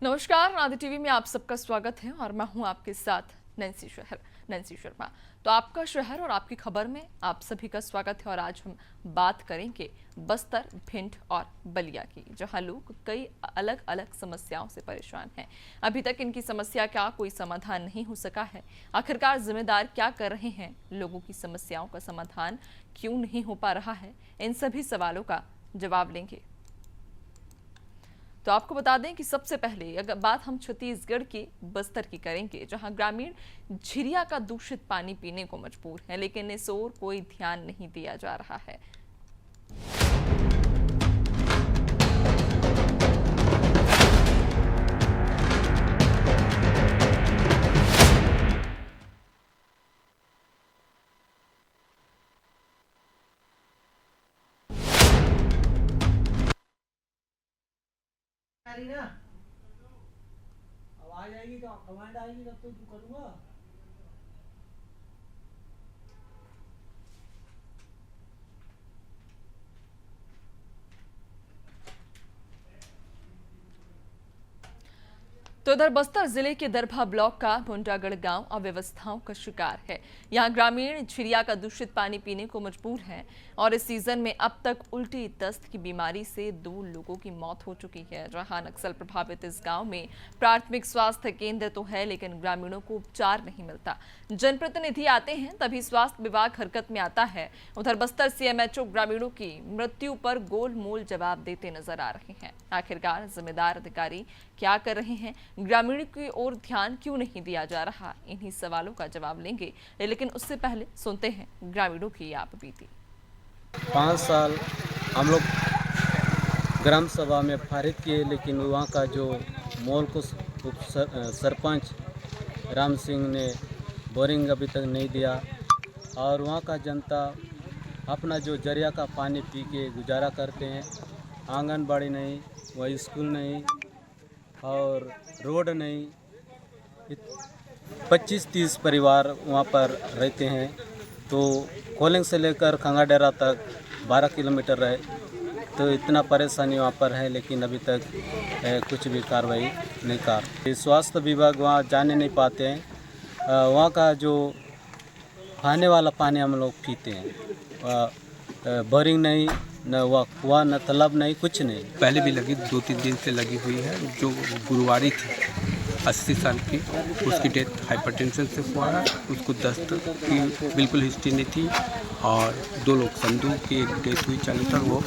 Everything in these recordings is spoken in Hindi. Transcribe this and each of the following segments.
नमस्कार, आदि टीवी में आप सबका स्वागत है और मैं हूं आपके साथ नैन्सी शर्मा। तो आपका शहर और आपकी खबर में आप सभी का स्वागत है और आज हम बात करेंगे बस्तर, भिंड और बलिया की, जहां लोग कई अलग अलग समस्याओं से परेशान हैं। अभी तक इनकी समस्या का कोई समाधान नहीं हो सका है। आखिरकार जिम्मेदार क्या कर रहे हैं? लोगों की समस्याओं का समाधान क्यों नहीं हो पा रहा है? इन सभी सवालों का जवाब लेंगे। तो आपको बता दें कि सबसे पहले अगर बात हम छत्तीसगढ़ के बस्तर की करेंगे, जहां ग्रामीण झिरिया का दूषित पानी पीने को मजबूर हैं, लेकिन इस ओर कोई ध्यान नहीं दिया जा रहा है। ना आवाज आएगी तो कमांड आएगी तब तो तू करूंगा। तो इधर बस्तर जिले के दरभा ब्लॉक का मुंडागढ़ गांव अव्यवस्थाओं का शिकार है। यहां ग्रामीण झिरिया का दूषित पानी पीने को मजबूर हैं और इस सीजन में अब तक उल्टी दस्त की बीमारी से 2 लोगों की मौत हो चुकी है। जहां नक्सल प्रभावित इस गांव में प्राथमिक स्वास्थ्य केंद्र तो है, लेकिन ग्रामीणों को उपचार नहीं मिलता। जनप्रतिनिधि आते हैं तभी स्वास्थ्य विभाग हरकत में आता है। उधर बस्तर सीएमएचओ ग्रामीणों की मृत्यु पर गोलमोल जवाब देते नजर आ रहे हैं। आखिरकार जिम्मेदार अधिकारी क्या कर रहे हैं? ग्रामीण की ओर ध्यान क्यों नहीं दिया जा रहा? इन्हीं सवालों का जवाब लेंगे, लेकिन उससे पहले सुनते हैं ग्रामीणों की आप बीती। 5 साल हम लोग ग्राम सभा में पारित किए, लेकिन वहाँ का जो मोल को सरपंच राम सिंह ने बोरिंग अभी तक नहीं दिया और वहाँ का जनता अपना जो जरिया का पानी पी के गुजारा करते हैं। आंगनबाड़ी नहीं, वही स्कूल नहीं और रोड नहीं। 25-30 परिवार वहाँ पर रहते हैं। तो कोलिंग से लेकर खंगाडेरा तक 12 किलोमीटर रहे, तो इतना परेशानी वहाँ पर है, लेकिन अभी तक कुछ भी कार्रवाई नहीं कर। स्वास्थ्य विभाग वहाँ जाने नहीं पाते हैं। वहाँ का जो खाने वाला पानी हम लोग पीते हैं। बोरिंग नहीं, न वह कुआ, न तालाब नहीं, कुछ नहीं। पहले भी लगी, 2-3 दिन से लगी हुई है। जो गुरुवारी थी 80 साल की, उसकी डेथ हाइपरटेंशन से हुआ है। उसको दस्त की बिल्कुल हिस्ट्री नहीं थी और 2 लोग संधू की डेथ हुई 40 साल। वो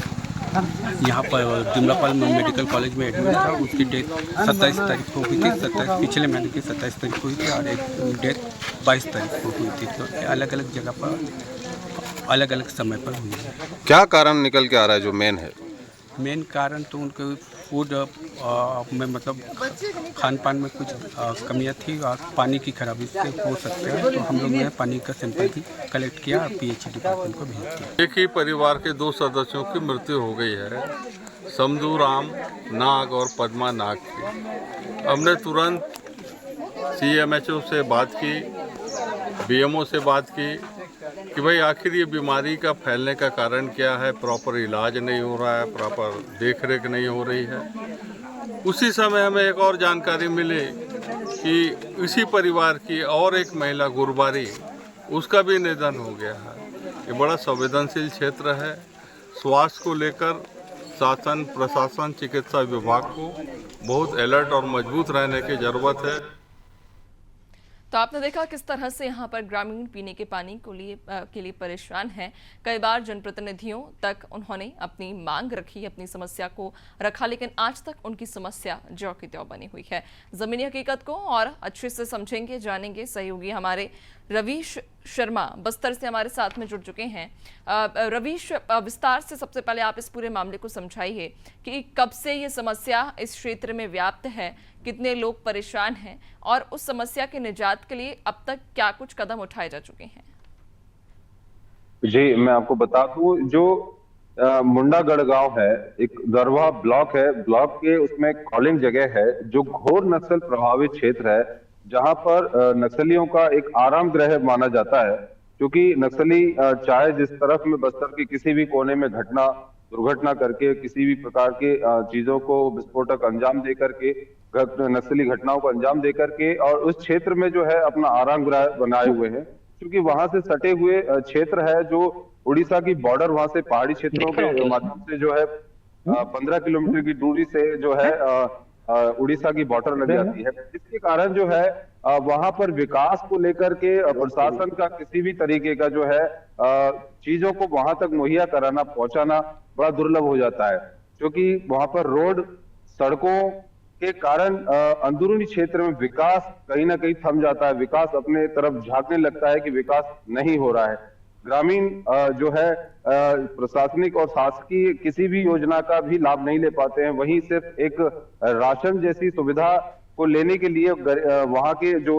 यहाँ पर जुमलापाल मेडिकल कॉलेज में एडमिट था। उसकी डेथ 27 तारीख को हुई थी। 27 पिछले महीने की 27 तारीख को हुई थी और एक डेथ 22 तारीख को हुई थी। तो अलग अलग जगह पर अलग अलग समय पर हुई है। क्या कारण निकल के आ रहा है जो मेन है? मेन कारण तो उनके फूड में मतलब खान पान में कुछ कमियां थी और पानी की खराबी से हो सकते हैं। तो हम लोग ने पानी का सैंपल भी कलेक्ट किया और पीएचई डिपार्टमेंट को भेज दिया। एक ही परिवार के 2 सदस्यों की मृत्यु हो गई है, समधू राम नाग और पद्मा नाग की। हमने तुरंत सीएमएचओ से बात की, बीएमओ से बात की कि भाई आखिर ये बीमारी का फैलने का कारण क्या है। प्रॉपर इलाज नहीं हो रहा है, प्रॉपर देखरेख नहीं हो रही है। उसी समय हमें एक और जानकारी मिली कि इसी परिवार की और एक महिला गुरुवारी, उसका भी निधन हो गया है। ये बड़ा संवेदनशील क्षेत्र है। स्वास्थ्य को लेकर शासन, प्रशासन, चिकित्सा विभाग को बहुत अलर्ट और मजबूत रहने की ज़रूरत है। तो आपने देखा किस तरह से यहाँ पर ग्रामीण पीने के पानी के लिए परेशान हैं। कई बार जनप्रतिनिधियों तक उन्होंने अपनी मांग रखी, अपनी समस्या को रखा, लेकिन आज तक उनकी समस्या ज्यों की त्यों बनी हुई है। जमीनी हकीकत को और अच्छे से समझेंगे, जानेंगे। सहयोगी हमारे रवीश शर्मा बस्तर से हमारे साथ में जुड़ चुके हैं। रवीश, विस्तार से सबसे पहले आप इस पूरे मामले को समझाइए कि कब से ये समस्या इस क्षेत्र में व्याप्त है, कितने लोग परेशान हैं और उस समस्या के निजात के लिए अब तक क्या कुछ कदम उठाए जा चुके हैं? जी, मैं आपको बता दूं, जो मुंडागढ़ गांव है, एक दरभा ब्लॉक है। ब्लॉक के उसमें कॉलिंग जगह है जो घोर नक्सल प्रभावित क्षेत्र है, जहां पर नक्सलियों का एक आराम गृह माना जाता है। क्योंकि नक्सली चाहे जिस तरफ में बस्तर के किसी भी कोने में दुर्घटना करके किसी भी प्रकार के चीजों को विस्फोटक अंजाम दे करके नक्सली घटनाओं को अंजाम देकर के और उस क्षेत्र में जो है अपना आराम गृह बनाए हुए हैं, क्योंकि वहां से सटे हुए क्षेत्र है जो उड़ीसा की बॉर्डर, वहां से पहाड़ी क्षेत्रों के माध्यम से जो है 15 किलोमीटर की दूरी से जो है उड़ीसा की बॉर्डर लग जाती है। इसके कारण जो है वहां पर विकास को लेकर के प्रशासन का किसी भी तरीके का जो है चीजों को वहां तक मुहैया कराना, पहुंचाना बड़ा दुर्लभ हो जाता है, क्योंकि वहां पर रोड, सड़कों के कारण अंदरूनी क्षेत्र में विकास कहीं ना कहीं थम जाता है, विकास अपने तरफ झांकने लगता है कि विकास नहीं हो रहा है। ग्रामीण जो है प्रशासनिक और शासकीय किसी भी योजना का भी लाभ नहीं ले पाते हैं। वहीं सिर्फ एक राशन जैसी सुविधा को लेने के लिए वहां के जो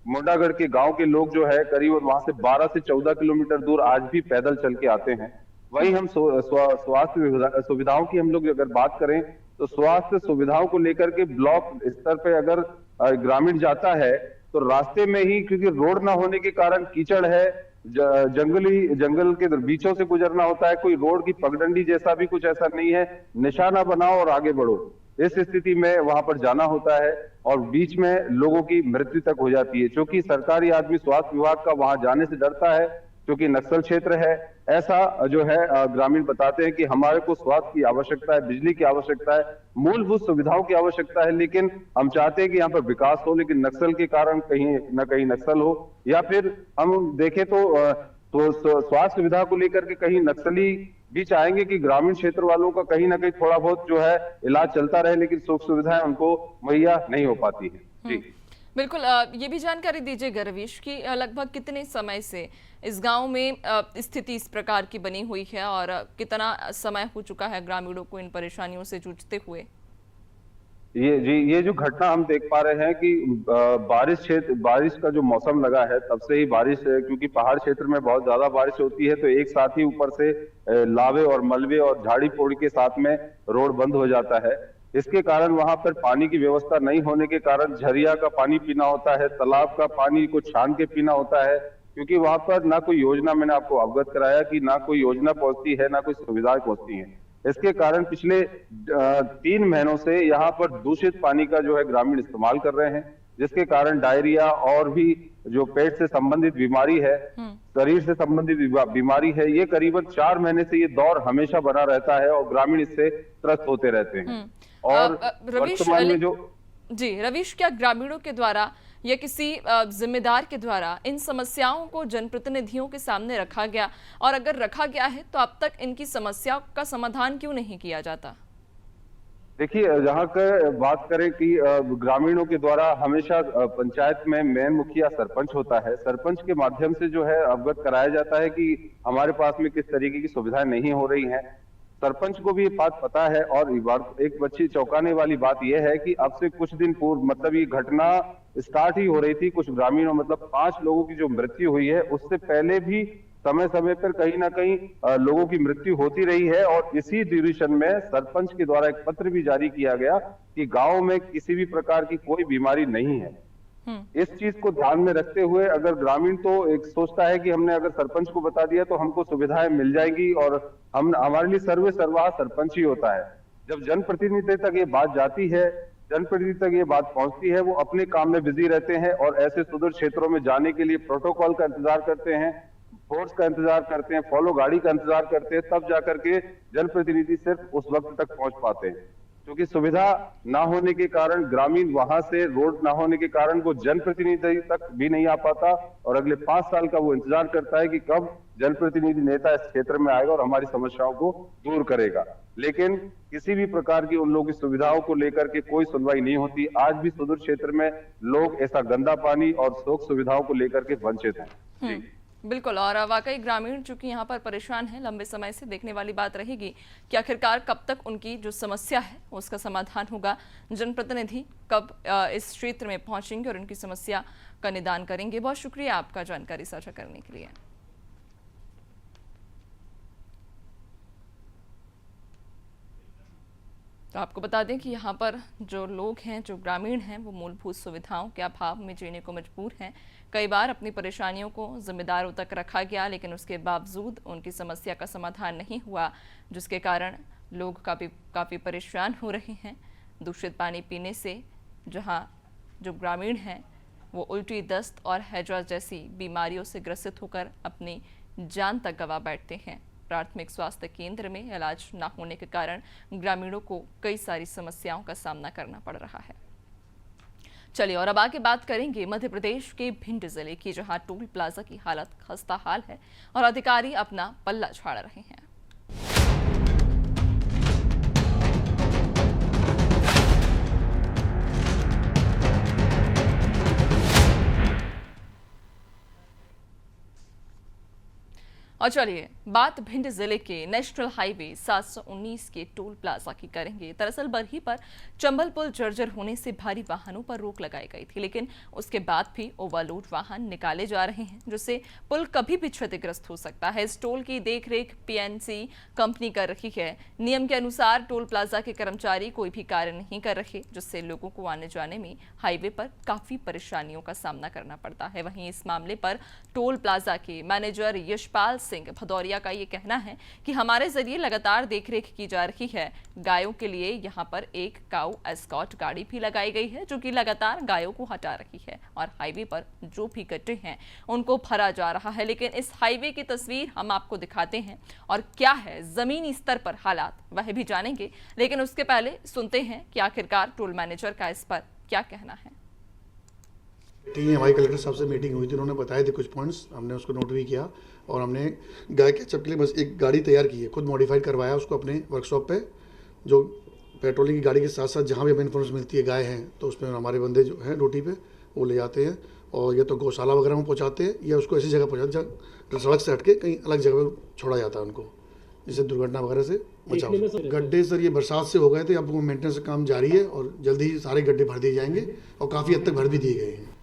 मुंडागढ़ के गांव के लोग जो है करीब वहां से 12 से 14 किलोमीटर दूर आज भी पैदल चल के आते हैं। वहीं हम स्वास्थ्य सुविधाओं की हम लोग अगर बात करें तो स्वास्थ्य सुविधाओं को लेकर के ब्लॉक स्तर पे अगर ग्रामीण जाता है तो रास्ते में ही, क्योंकि रोड ना होने के कारण कीचड़ है, जंगल के बीचों से गुजरना होता है, कोई रोड की पगडंडी जैसा भी कुछ ऐसा नहीं है, निशाना बनाओ और आगे बढ़ो, इस स्थिति में वहां पर जाना होता है और बीच में लोगों की मृत्यु तक हो जाती है। क्योंकि सरकारी आदमी स्वास्थ्य विभाग का वहां जाने से डरता है, क्योंकि नक्सल क्षेत्र है। ऐसा जो है ग्रामीण बताते हैं कि हमारे को स्वास्थ्य की आवश्यकता है, बिजली की आवश्यकता है, मूलभूत सुविधाओं की आवश्यकता है, लेकिन हम चाहते हैं कि यहाँ पर विकास हो, लेकिन नक्सल के कारण कहीं न कहीं नक्सल हो, या फिर हम देखें तो स्वास्थ्य सुविधा को लेकर के कहीं नक्सली भी चाहेंगे कि ग्रामीण क्षेत्र वालों का कहीं ना कहीं थोड़ा बहुत जो है इलाज चलता रहे, लेकिन सुख सुविधाएं उनको मुहैया नहीं हो पाती है। जी बिल्कुल, ये भी जानकारी दीजिएगा रवीश कि लगभग कितने समय से इस गांव में स्थिति इस प्रकार की बनी हुई है और कितना समय हो चुका है ग्रामीणों को इन परेशानियों से जूझते हुए? ये जो घटना हम देख पा रहे हैं कि बारिश का जो मौसम लगा है तब से ही बारिश है, क्योंकि पहाड़ क्षेत्र में बहुत ज्यादा बारिश होती है तो एक साथ ही ऊपर से लावे और मलबे और झाड़ी पोड़ के साथ में रोड बंद हो जाता है। इसके कारण वहां पर पानी की व्यवस्था नहीं होने के कारण झरिया का पानी पीना होता है, तालाब का पानी को छान के पीना होता है, क्योंकि वहां पर ना कोई योजना, मैंने आपको अवगत कराया कि ना कोई योजना पहुंचती है, ना कोई सुविधाएं पहुंचती हैं। इसके कारण पिछले 3 महीनों से यहाँ पर दूषित पानी का जो है ग्रामीण इस्तेमाल कर रहे हैं, जिसके कारण डायरिया और भी जो पेट से संबंधित बीमारी है, शरीर से संबंधित बीमारी है, ये करीबन 4 महीने से ये दौर हमेशा बना रहता है और ग्रामीण इससे त्रस्त होते रहते हैं। और वर्तमान में जो रवीश, क्या ग्रामीणों के द्वारा या किसी जिम्मेदार के द्वारा इन समस्याओं को जनप्रतिनिधियों के सामने रखा गया, और अगर रखा गया है तो अब तक इनकी समस्या का समाधान क्यों नहीं किया जाता? देखिए, जहाँ का बात करें कि ग्रामीणों के द्वारा हमेशा पंचायत में मेन मुखिया सरपंच होता है, सरपंच के माध्यम से जो है अवगत कराया जाता है कि हमारे पास में किस तरीके की सुविधाएं नहीं हो रही हैं। सरपंच को भी ये बात पता है और एक बच्ची चौंकाने वाली बात यह है कि अब से कुछ दिन पूर्व, मतलब ये घटना स्टार्ट ही हो रही थी, कुछ ग्रामीणों मतलब 5 लोगों की जो मृत्यु हुई है उससे पहले भी समय समय पर कहीं ना कहीं लोगों की मृत्यु होती रही है। और इसी ड्यूरेशन में सरपंच के द्वारा एक पत्र भी जारी किया गया कि गांव में किसी भी प्रकार की कोई बीमारी नहीं है। इस चीज को ध्यान में रखते हुए अगर ग्रामीण तो एक सोचता है कि हमने अगर सरपंच को बता दिया तो हमको सुविधाएं मिल जाएंगी और हमारे लिए सर्वे सर्वा सरपंच ही होता है। जब जनप्रतिनिधि तक ये बात जाती है, जनप्रतिनिधि तक ये बात पहुंचती है, वो अपने काम में बिजी रहते हैं और ऐसे सुदूर क्षेत्रों में जाने के लिए प्रोटोकॉल का इंतजार करते हैं, फोर्स का इंतजार करते हैं, फॉलो गाड़ी का इंतजार करते हैं, तब जाकर के जनप्रतिनिधि सिर्फ उस वक्त तक पहुंच पाते हैं। क्योंकि सुविधा ना होने के कारण, ग्रामीण वहां से रोड ना होने के कारण वो जनप्रतिनिधि तक भी नहीं आ पाता और अगले 5 साल का वो इंतजार करता है कि कब जनप्रतिनिधि नेता इस क्षेत्र में आएगा और हमारी समस्याओं को दूर करेगा। लेकिन किसी भी प्रकार की उन लोगों की सुविधाओं को लेकर के कोई सुनवाई नहीं होती। आज भी सुदूर क्षेत्र में लोग ऐसा गंदा पानी और सुख सुविधाओं को लेकर के वंचित हैं। जी बिल्कुल, और वाकई ग्रामीण चूंकि यहाँ पर परेशान है लंबे समय से, देखने वाली बात रहेगी कि आखिरकार कब तक उनकी जो समस्या है उसका समाधान होगा, जनप्रतिनिधि कब इस क्षेत्र में पहुंचेंगे और उनकी समस्या का निदान करेंगे। बहुत शुक्रिया आपका जानकारी साझा करने के लिए। तो आपको बता दें कि यहाँ पर जो लोग हैं, जो ग्रामीण हैं, वो मूलभूत सुविधाओं के अभाव में जीने को मजबूर हैं। कई बार अपनी परेशानियों को जिम्मेदारों तक रखा गया, लेकिन उसके बावजूद उनकी समस्या का समाधान नहीं हुआ, जिसके कारण लोग काफ़ी परेशान हो रहे हैं। दूषित पानी पीने से जहां जो ग्रामीण हैं वो उल्टी, दस्त और हैजा जैसी बीमारियों से ग्रसित होकर अपनी जान तक गंवा बैठते हैं। प्राथमिक स्वास्थ्य केंद्र में इलाज न होने के कारण ग्रामीणों को कई सारी समस्याओं का सामना करना पड़ रहा है। चलिए और अब आगे बात करेंगे मध्य प्रदेश के भिंड जिले की, जहां टोल प्लाजा की हालत खस्ताहाल है और अधिकारी अपना पल्ला झाड़ रहे हैं। और चलिए बात भिंड जिले के नेशनल हाईवे 719 के टोल प्लाजा की करेंगे। दरअसल बरही पर चंबल पुल जर्जर होने से भारी वाहनों पर रोक लगाई गई थी, लेकिन उसके बाद भी ओवरलोड वाहन निकाले जा रहे हैं, जिससे पुल कभी भी क्षतिग्रस्त हो सकता है। इस टोल की देखरेख पीएनसी कंपनी कर रही है। नियम के अनुसार टोल प्लाजा के कर्मचारी कोई भी कार्य नहीं कर रहे, जिससे लोगों को आने जाने में हाईवे पर काफी परेशानियों का सामना करना पड़ता है। वहीं इस मामले पर टोल प्लाजा के मैनेजर यशपाल सिंह भदौरिया का ये कहना है कि हमारे जरिए लगातार देखरेख की जा रही है। गायों के लिए यहां पर एक काऊ एस्कॉर्ट गाड़ी भी लगाई गई है, जो कि लगातार गायों को हटा रही है और हाईवे पर जो भी गड्ढे हैं उनको भरा जा रहा है। लेकिन इस हाईवे की तस्वीर हम आपको दिखाते हैं और क्या है जमीनी स्तर पर हालात वह भी जानेंगे, लेकिन उसके पहले सुनते हैं कि आखिरकार टोल मैनेजर का इस पर क्या कहना है। हमारी कलेक्टर साहब से मीटिंग हुई थी, उन्होंने बताए थे कुछ पॉइंट्स, हमने उसको नोट भी किया और हमने गाय केचप के लिए बस एक गाड़ी तैयार की है, खुद मॉडिफाइड करवाया उसको अपने वर्कशॉप पे। जो पेट्रोलिंग की गाड़ी के साथ साथ जहाँ भी हमें इन्फॉर्मेशन मिलती है गाय हैं, तो उसमें हमारे बंदे जो हैं ड्यूटी पे वो ले जाते हैं और या तो गौशाला वगैरह में पहुँचाते हैं या उसको ऐसी जगह पहुँचाते जहाँ सड़क से हटके कहीं अलग जगह पर छोड़ा जाता है उनको, जिससे दुर्घटना वगैरह से बचाव। गड्ढे सर ये बरसात से हो गए थे, अब वो मेंटेनेंस का काम जारी है और जल्दी ही सारे गड्ढे भर दिए जाएंगे और काफ़ी हद तक भर भी दिए गए हैं।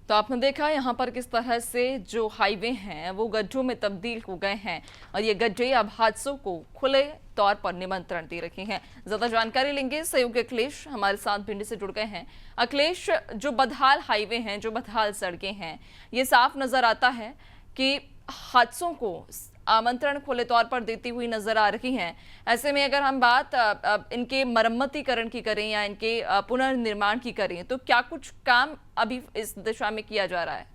तो आपने देखा यहाँ पर किस तरह से जो हाईवे हैं वो गड्ढों में तब्दील हो गए हैं और ये गड्ढे अब हादसों को खुले तौर पर निमंत्रण दे रहे हैं। ज्यादा जानकारी लेंगे सहयोगी अखिलेश हमारे साथ भिंड से जुड़ गए हैं। अखिलेश, जो बदहाल हाईवे हैं, जो बदहाल सड़कें हैं, ये साफ नजर आता है कि हादसों को आमंत्रण खुले तौर पर देती हुई नजर आ रही हैं। ऐसे में अगर हम बात इनके मरम्मतीकरण की करें या इनके पुनर्निर्माण की करें, तो क्या कुछ काम अभी इस दिशा में किया जा रहा है?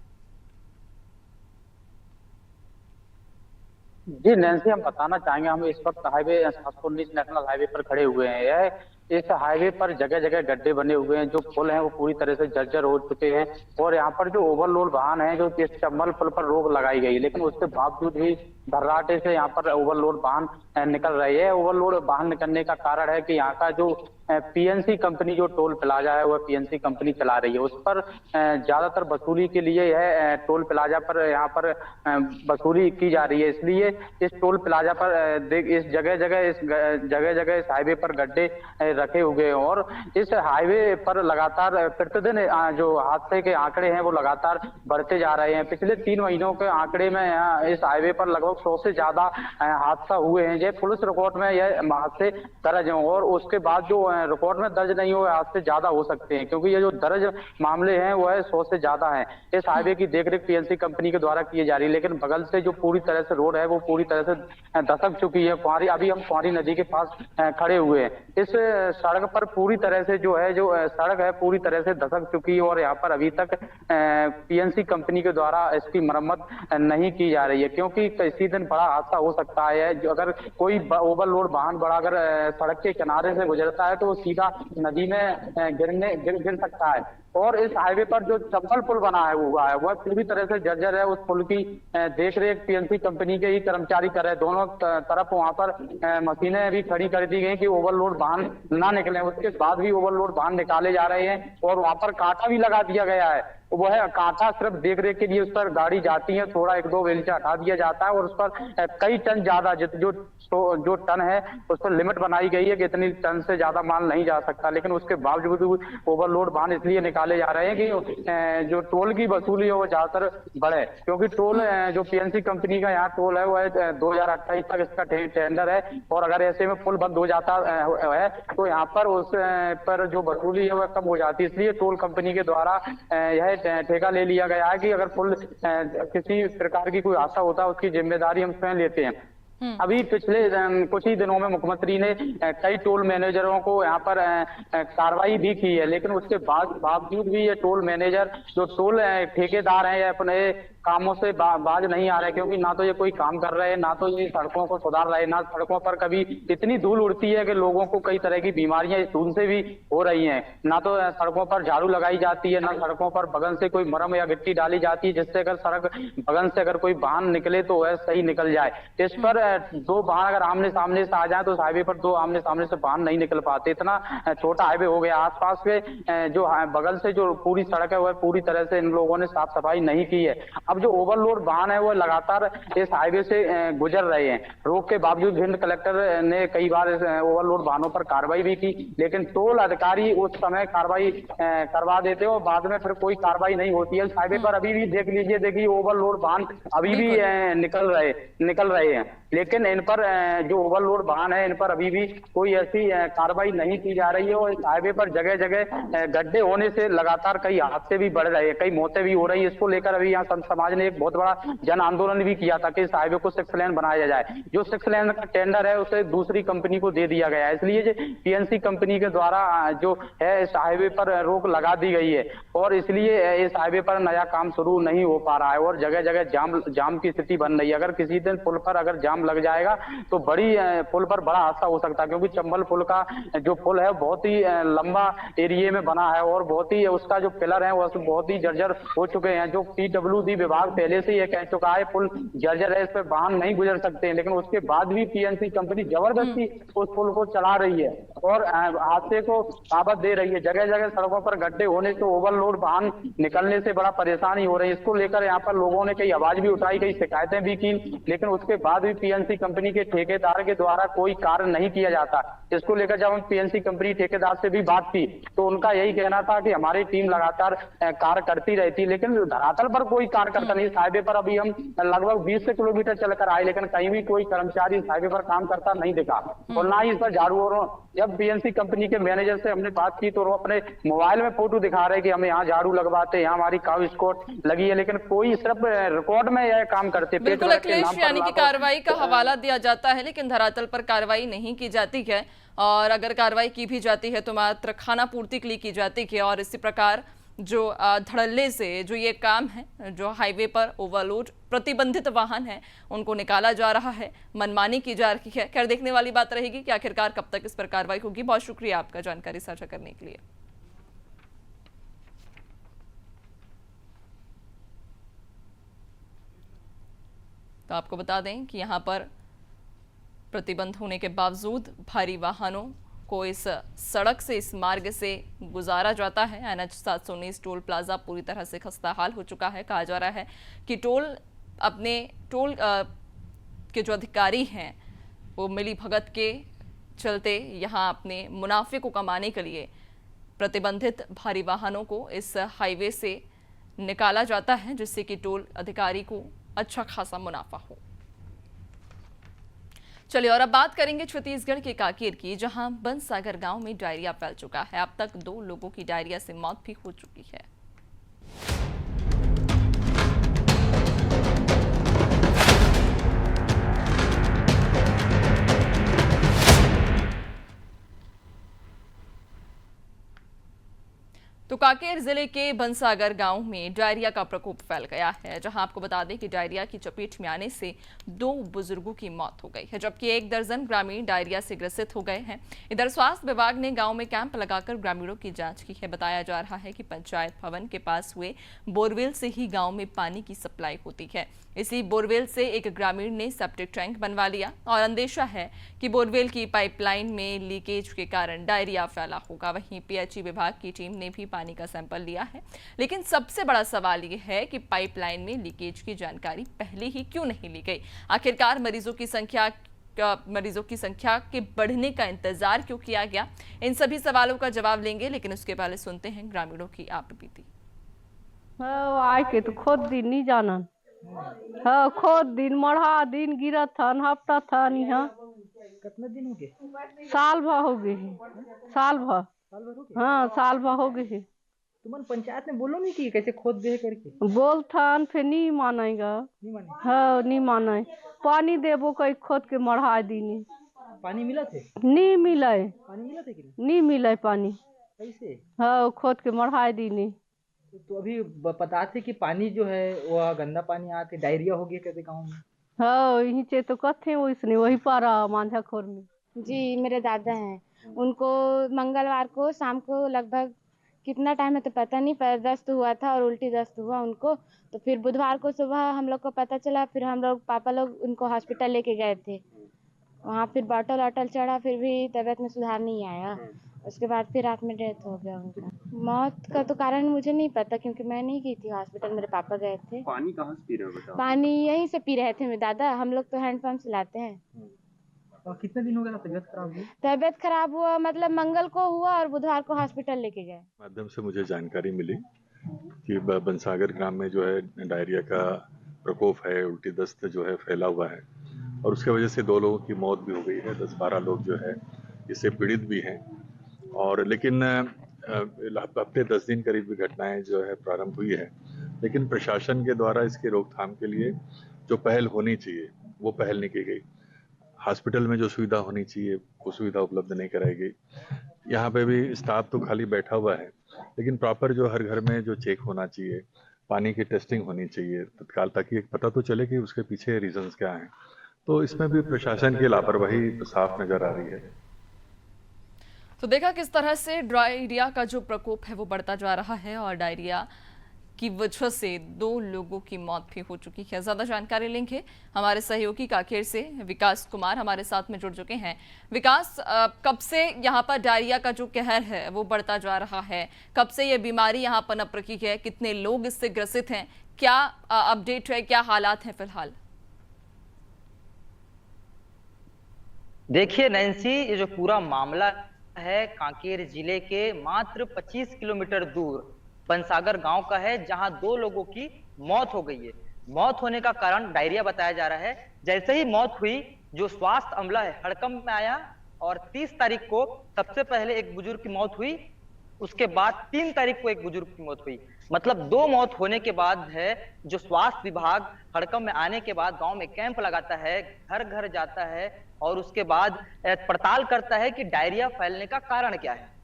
जी नैन्सी, हम बताना चाहेंगे, हम इस वक्त हाईवे 719 नेशनल हाईवे पर खड़े हुए हैं। इस हाईवे पर जगह जगह गड्ढे बने हुए हैं, जो पुल हैं वो पूरी तरह से जर्जर हो चुके हैं और यहाँ पर जो ओवरलोड वाहन है, जो इस चंबल पुल पर रोक लगाई गई, लेकिन उसके बावजूद भी भर्राटे से यहाँ पर ओवरलोड वाहन निकल रहे हैं। ओवरलोड वाहन निकलने का कारण है कि यहाँ का जो पीएनसी कंपनी जो टोल प्लाजा है वह पीएनसी कंपनी चला रही है, उस पर ज्यादातर वसूली के लिए यह टोल प्लाजा पर यहाँ पर वसूली की जा रही है। इसलिए इस टोल प्लाजा पर इस जगह जगह इस हाईवे पर गड्ढे रखे हुए हैं और इस हाईवे पर लगातार प्रतिदिन जो हादसे के आंकड़े हैं वो लगातार बढ़ते जा रहे हैं। पिछले 3 महीनों के आंकड़े में इस हाईवे पर लगभग 100 से ज्यादा हादसा हुए हैं। ये पुलिस रिकॉर्ड में यह हादसे दर्ज हैं और उसके बाद जो रिकॉर्ड में दर्ज नहीं हुए हादसे ज्यादा हो सकते हैं, क्योंकि ये जो दर्ज मामले हैं वो 100 से ज्यादा हैं। इस हाईवे की देखरेख पीएनसी कंपनी के द्वारा की जा रही है, लेकिन बगल से जो पूरी तरह से रोड है वो पूरी तरह से दसक चुकी है। कुंवारी, अभी हम कुंवारी नदी के पास खड़े हुए हैं। इस सड़क पर पूरी तरह से जो सड़क है पूरी तरह से दसक चुकी है और यहाँ पर अभी तक पीएनसी कंपनी के द्वारा इसकी मरम्मत नहीं की जा रही है, क्योंकि किसी दिन बड़ा हादसा हो सकता है। जो अगर कोई ओवरलोड वाहन बड़ा अगर सड़क के किनारे से गुजरता है तो वो सीधा नदी में गिर सकता है। और इस हाईवे पर जो चंबल पुल बना है वह पूरी तरह से जर्जर है। उस पुल की देखरेख पीएनसी कंपनी के ही कर्मचारी कर रहे हैं। दोनों तरफ वहां पर मशीनें भी खड़ी कर दी गई कि ओवरलोड वाहन ना निकले, उसके बाद भी ओवरलोड वाहन निकाले जा रहे हैं और वहां पर कांटा भी लगा दिया गया है। वह कांटा सिर्फ देखरेख के लिए उस पर गाड़ी जाती है, थोड़ा 1-2 बेलचा हटा दिया जाता है और उस पर कई टन ज्यादा जो टन है उस पर लिमिट बनाई गई है कि इतनी टन से ज्यादा माल नहीं जा सकता, लेकिन उसके बावजूद ओवरलोड वाहन इसलिए निकाले जा रहे हैं कि जो टोल की वसूली है वो ज्यादातर बढ़े, क्योंकि टोल जो पीएनसी कंपनी का यहाँ टोल है वह 2028 तक इसका टेंडर है और अगर ऐसे में पुल बंद हो जाता है तो यहाँ पर उस पर जो वसूली है वह कम हो जाती है। इसलिए टोल कंपनी के द्वारा यह ठेका ले लिया गया है कि अगर पुल किसी प्रकार की कोई हादसा होता है उसकी जिम्मेदारी हम स्वयं लेते हैं। अभी पिछले कुछ ही दिनों में मुख्यमंत्री ने कई टोल मैनेजरों को यहाँ पर कार्रवाई भी की है, लेकिन उसके बावजूद भी ये टोल मैनेजर जो टोल ठेकेदार हैं, ये अपने कामों से बाज नहीं आ रहे, क्योंकि ना तो ये कोई काम कर रहे हैं, ना तो ये सड़कों को सुधार रहे, ना सड़कों पर कभी इतनी धूल उड़ती है कि लोगों को कई तरह की बीमारियां इस धूल से भी हो रही हैं, ना तो सड़कों पर झाड़ू लगाई जाती है, ना सड़कों पर बगल से कोई मरम या गिट्टी डाली जाती है जिससे अगर सड़क बगल से अगर कोई वाहन निकले तो वह सही निकल जाए। इस पर दो वाहन अगर आमने सामने से आ जाए तो हाईवे पर दो आमने सामने से वाहन नहीं निकल पाते, इतना छोटा हाईवे हो गया। आसपास के जो बगल से जो पूरी सड़क है वह पूरी तरह से इन लोगों ने साफ सफाई नहीं की है। अब जो ओवरलोड वाहन है वो लगातार इस हाईवे से गुजर रहे हैं। रोक के बावजूद भिंड कलेक्टर ने कई बार इस ओवरलोड वाहनों पर कार्रवाई भी की, लेकिन टोल अधिकारी उस समय कार्रवाई करवा देते हैं और बाद में फिर कोई कार्रवाई नहीं होती है। इस हाईवे पर अभी भी देख लीजिए, देखिए ओवरलोड वाहन अभी भी निकल रहे हैं, लेकिन इन पर जो ओवरलोड वाहन है इन पर अभी भी कोई ऐसी कार्रवाई नहीं की जा रही है। और इस हाईवे पर जगह जगह गड्ढे होने से लगातार कई हादसे भी बढ़ रहे हैं, कई मौतें भी हो रही है। इसको लेकर अभी यहाँ संत समाज ने एक बहुत बड़ा जन आंदोलन भी किया था कि इस हाईवे को 6 लेन बनाया जाए। जो 6 लेन का टेंडर है उसे दूसरी कंपनी को दे दिया गया है, इसलिए पीएनसी कंपनी के द्वारा जो है इस हाईवे पर रोक लगा दी गई है और इसलिए इस हाईवे पर नया काम शुरू नहीं हो पा रहा है और जगह जगह जाम की स्थिति बन रही है। अगर किसी दिन पुल पर अगर जाम लग जाएगा तो पुल पर बड़ा हादसा हो सकता है, क्योंकि चंबल पुल का जो पुल है बहुत ही लंबा एरिया में बना है और बहुत ही उसका जो पिलर है वो बहुत ही जर्जर हो चुके हैं। जो पीडब्ल्यूडी विभाग पहले से ये कह चुका है पुल जर्जर है, इस पर वाहन नहीं गुजर सकते हैं, लेकिन उसके बाद भी पीएनसी कंपनी जबरदस्ती उस पुल को चला रही है और हादसे को साबत दे रही है। जगह जगह सड़कों पर गड्ढे होने से ओवरलोड वाहन निकलने से बड़ा परेशानी हो रही है। इसको लेकर यहाँ पर लोगों ने कई आवाज भी उठाई, कई शिकायतें भी की, लेकिन उसके बाद भी पीएनसी कंपनी के ठेकेदार के द्वारा कोई कार्य नहीं किया जाता। इसको लेकर जब हम पीएनसी कंपनी ठेकेदार से भी बात की तो उनका यही कहना था कि हमारी टीम लगातार कार्य करती रहती, लेकिन धरातल पर कोई कार्य करता नहीं। इस हाईवे पर अभी हम लगभग 20 किलोमीटर चलकर आए, लेकिन कहीं भी कोई कर्मचारी इस हाईवे पर काम करता नहीं दिखा और ना ही इस पर झाड़ू। और जब पीएनसी कंपनी के मैनेजर से हमने बात की तो वो अपने मोबाइल में फोटो दिखा रहे कि हमें यहाँ झाड़ू लगवाते हैं, यहाँ हमारी काउ स्कॉट लगी है, लेकिन कोई सिर्फ रिकॉर्ड में यह काम करते। बिल्कुल अखिलेश, यानी कि कार्रवाई का हवाला दिया जाता है लेकिन धरातल पर कार्रवाई नहीं की जाती है, और अगर कार्रवाई की भी जाती है तो मात्र खाना पूर्ति के लिए की जाती है। और इसी प्रकार जो धड़ल्ले से जो ये काम है, जो हाईवे पर ओवरलोड प्रतिबंधित वाहन है उनको निकाला जा रहा है, मनमानी की जा रही है। खैर देखने वाली बात रहेगी कि आखिरकार कब तक इस पर कार्रवाई होगी। बहुत शुक्रिया आपका जानकारी साझा करने के लिए। तो आपको बता दें कि यहाँ पर प्रतिबंध होने के बावजूद भारी वाहनों को इस सड़क से, इस मार्ग से गुजारा जाता है। NH 719 टोल प्लाजा पूरी तरह से खस्ता हाल हो चुका है। कहा जा रहा है कि टोल के जो अधिकारी हैं वो मिली भगत के चलते यहाँ अपने मुनाफे को कमाने के लिए प्रतिबंधित भारी वाहनों को इस हाईवे से निकाला जाता है, जिससे कि टोल अधिकारी को अच्छा खासा मुनाफा हो। चलिए और अब बात करेंगे छत्तीसगढ़ के कांकेर की, जहां बनसागर गांव में डायरिया फैल चुका है। अब तक 2 लोगों की डायरिया से मौत भी हो चुकी है। तो कांकेर जिले के बनसागर गांव में डायरिया का प्रकोप फैल गया है, जहां आपको बता दें कि डायरिया की चपेट में आने से 2 बुजुर्गों की मौत हो गई है, जबकि 1 दर्जन ग्रामीण डायरिया से ग्रसित हो गए हैं। इधर स्वास्थ्य विभाग ने गांव में कैंप लगाकर ग्रामीणों की जांच की है। बताया जा रहा है कि पंचायत भवन के पास हुए बोरवेल से ही गाँव में पानी की सप्लाई होती है। इसी बोरवेल से एक ग्रामीण ने सेप्टिक टैंक बनवा लिया और अंदेशा है कि बोरवेल की पाइपलाइन में लीकेज के कारण डायरिया फैला होगा। वहीं पीएचई विभाग की टीम ने भी पानी का सैंपल लिया है, लेकिन सबसे बड़ा सवाल ये है कि पाइपलाइन में लीकेज की जानकारी पहले ही क्यों नहीं ली गई। आखिरकार मरीजों की संख्या के बढ़ने का इंतजार क्यों किया गया, इन सभी सवालों का जवाब लेंगे, लेकिन उसके पहले सुनते हैं ग्रामीणों की आप बीती। आए के तो खुद दिन नहीं जाना, हाँ खुद दिन मढ़ा दिन गिरा था, हफ्ता था नहीं। हाँ कितने दिन हो गए? साल भर हो गए, साल भर। हाँ साल भर हो गए। तुमन पंचायत में बोलो नहीं कि कैसे खोद दे करके? बोलथन फिर नहीं मानेगा। नहीं माने? हाँ नहीं माने। पानी देबो कई खोद के मढ़ा दीनी। पानी मिला थे? नहीं मिले। पानी मिला थे कि नहीं मिले पानी। कैसे? हाँ खोद के मढ़ा दीनी। तो अभी पता थे कि पानी जो है वो गंदा पानी आते, डायरिया हो गया कहते गाँव में। हाँ यहीं से तो कथे उसने वही पारा मांझा खोर में। जी मेरे दादा हैं, उनको मंगलवार को शाम को लगभग कितना टाइम है तो पता नहीं, पर दस्त हुआ था और उल्टी दस्त हुआ उनको। तो फिर बुधवार को सुबह हम लोग को पता चला, फिर हम लोग पापा लोग उनको हॉस्पिटल लेके गए थे। वहाँ फिर बॉटल वॉटल चढ़ा, फिर भी तबीयत में सुधार नहीं आया। उसके बाद फिर रात में डेथ हो गया उनका। मौत का तो कारण मुझे नहीं पता क्योंकि मैं नहीं गई थी हॉस्पिटल, मेरे पापा गए थे। पानी कहाँ से पी रहे हो बेटा? पानी यहीं से पी रहे थे मेरे दादा, हम लोग तो हैंडपंप चलाते हैं। और कितने दिन हो गया तबीयत खराब हुई? तबीयत खराब हुआ मतलब मंगल को हुआ और बुधवार को हॉस्पिटल लेके गए। माध्यम से मुझे जानकारी मिली कि बनसागर ग्राम में जो है डायरिया का प्रकोप है, उल्टी दस्त जो है फैला हुआ है और उसके वजह से 2 लोगों की मौत भी हो गई है। 10-12 लोग जो है इससे पीड़ित भी हैं और लेकिन हफ्ते 10 दिन करीब भी घटनाएं जो है प्रारंभ हुई है, लेकिन प्रशासन के द्वारा इसकी रोकथाम के लिए जो पहल होनी चाहिए वो पहल नहीं की गई। हॉस्पिटल में जो सुविधा होनी चाहिए वो सुविधा उपलब्ध नहीं कराई गई। यहाँ पे भी स्टाफ तो खाली बैठा हुआ है, लेकिन प्रॉपर जो हर घर में जो चेक होना चाहिए, पानी की टेस्टिंग होनी चाहिए तत्काल, ताकि एक पता तो चले कि उसके पीछे रीजंस क्या हैं। तो इसमें भी प्रशासन की लापरवाही साफ नजर आ रही है। तो देखा किस तरह से डायरिया का जो प्रकोप है वो बढ़ता जा रहा है और डायरिया की वजह से 2 लोगों की मौत भी हो चुकी है। ज्यादा जानकारी लेंगे हमारे सहयोगी काकेर से, विकास कुमार हमारे साथ में जुड़ चुके हैं। विकास, कब से यहाँ पर डायरिया का जो कहर है वो बढ़ता जा रहा है? कब से ये बीमारी यहाँ पनप रखी है? कितने लोग इससे ग्रसित हैं? क्या अपडेट है, क्या हालात हैं फिलहाल? देखिए नैन्सी, ये जो पूरा मामला है कांकेर जिले के मात्र 25 किलोमीटर दूर बनसागर गांव का है, जहां 2 लोगों की मौत हो गई है। मौत होने का कारण डायरिया बताया जा रहा है। जैसे ही मौत हुई, जो स्वास्थ्य अमला है हड़कंप में आया और 30 तारीख को सबसे पहले एक बुजुर्ग की मौत हुई, उसके बाद 3 तारीख को एक बुजुर्ग की मौत हुई। मतलब 2 मौत होने के बाद है जो स्वास्थ्य विभाग हड़कंप में आने के बाद गांव में कैंप लगाता है, घर घर जाता है और उसके बाद पड़ताल करता है कि डायरिया फैलने का कारण क्या है।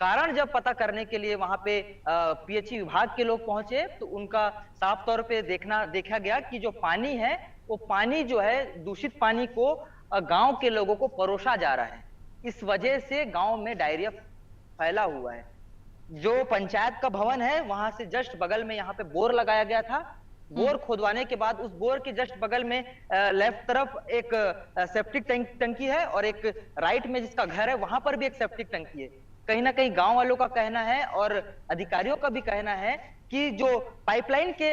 कारण जब पता करने के लिए वहां पे पीएचई विभाग के लोग पहुंचे तो उनका साफ तौर पे देखा गया कि जो पानी है वो पानी जो है दूषित पानी को गांव के लोगों को परोसा जा रहा है। इस वजह से गांव में डायरिया फैला हुआ है। जो पंचायत का भवन है वहां से जस्ट बगल में यहाँ पे बोर लगाया गया था। बोर खोदवाने के बाद उस बोर के जस्ट बगल में लेफ्ट तरफ एक सेप्टिक टंकी है और एक राइट में जिसका घर है वहां पर भी एक सेप्टिक टंकी है। कहीं ना कहीं गांव वालों का कहना है और अधिकारियों का भी कहना है कि जो पाइपलाइन के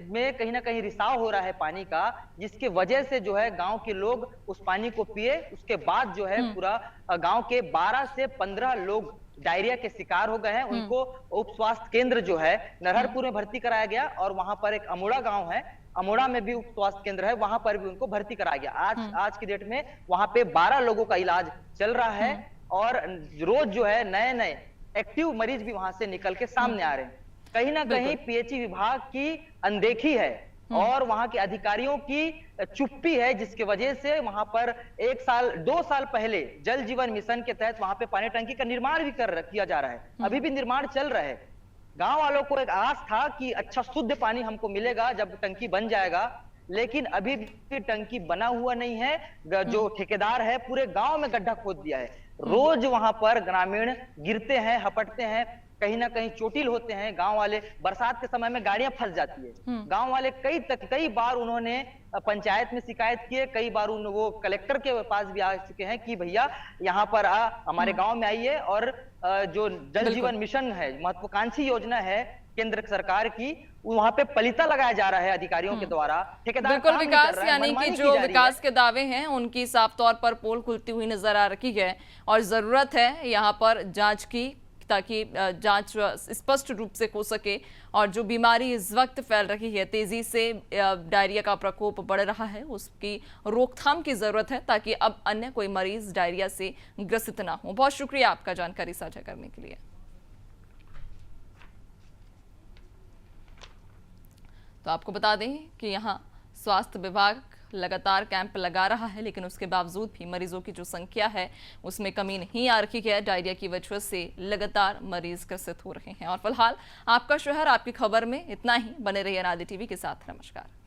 में कहीं ना कहीं रिसाव हो रहा है पानी का, जिसके वजह से जो है गांव के लोग उस पानी को पिए। उसके बाद जो है पूरा गांव के 12 से 15 लोग डायरिया के शिकार हो गए हैं। उनको उप स्वास्थ्य केंद्र जो है नरहरपुर में भर्ती कराया गया और वहां पर एक अमोड़ा गांव है, अमोड़ा में भी उप स्वास्थ्य केंद्र है, वहां पर भी उनको भर्ती कराया गया। आज की डेट में वहां पे 12 लोगों का इलाज चल रहा है और रोज जो है नए एक्टिव मरीज भी वहां से निकल के सामने आ रहे हैं। कहीं ना कहीं पीएचई विभाग की अनदेखी है और वहां के अधिकारियों की चुप्पी है, जिसकी वजह से वहां पर 2 साल पहले जल जीवन मिशन के तहत वहां पे पानी टंकी का निर्माण भी किया जा रहा है। अभी भी निर्माण चल रहा है। गांव वालों को एक आस था कि अच्छा शुद्ध पानी हमको मिलेगा जब टंकी बन जाएगा, लेकिन अभी भी टंकी बना हुआ नहीं है। जो ठेकेदार है पूरे गांव में गड्ढा खोद दिया है। रोज वहां पर ग्रामीण गिरते हैं, हपटते हैं, कहीं ना कहीं चोटिल होते हैं। गांव वाले, बरसात के समय में गाड़ियां फंस जाती है। गांव वाले कई बार उन्होंने पंचायत में शिकायत की है, कई बार वो कलेक्टर के पास भी आ चुके हैं कि भैया यहाँ पर हमारे गांव में आइए और जो जल जीवन मिशन है, महत्वाकांक्षी योजना है केंद्र सरकार की, वहां पे पलीता लगाया जा रहा है अधिकारियों के द्वारा। ठेकेदार बिल्कुल विकास, यानी कि जो विकास के दावे हैं उनकी साफ तौर पर पोल खुलती हुई नजर आ रही है और जरूरत है यहाँ पर जांच की, ताकि जांच स्पष्ट रूप से हो सके। और जो बीमारी इस वक्त फैल रही है, तेजी से डायरिया का प्रकोप बढ़ रहा है, उसकी रोकथाम की जरूरत है ताकि अब अन्य कोई मरीज डायरिया से ग्रसित ना हो। बहुत शुक्रिया आपका जानकारी साझा करने के लिए। तो आपको बता दें कि यहाँ स्वास्थ्य विभाग लगातार कैंप लगा रहा है, लेकिन उसके बावजूद भी मरीजों की जो संख्या है उसमें कमी नहीं आ रही है। डायरिया की वजह से लगातार मरीज ग्रसित हो रहे हैं। और फिलहाल आपका शहर आपकी खबर में इतना ही। बने रहिए अनादि टीवी के साथ। नमस्कार।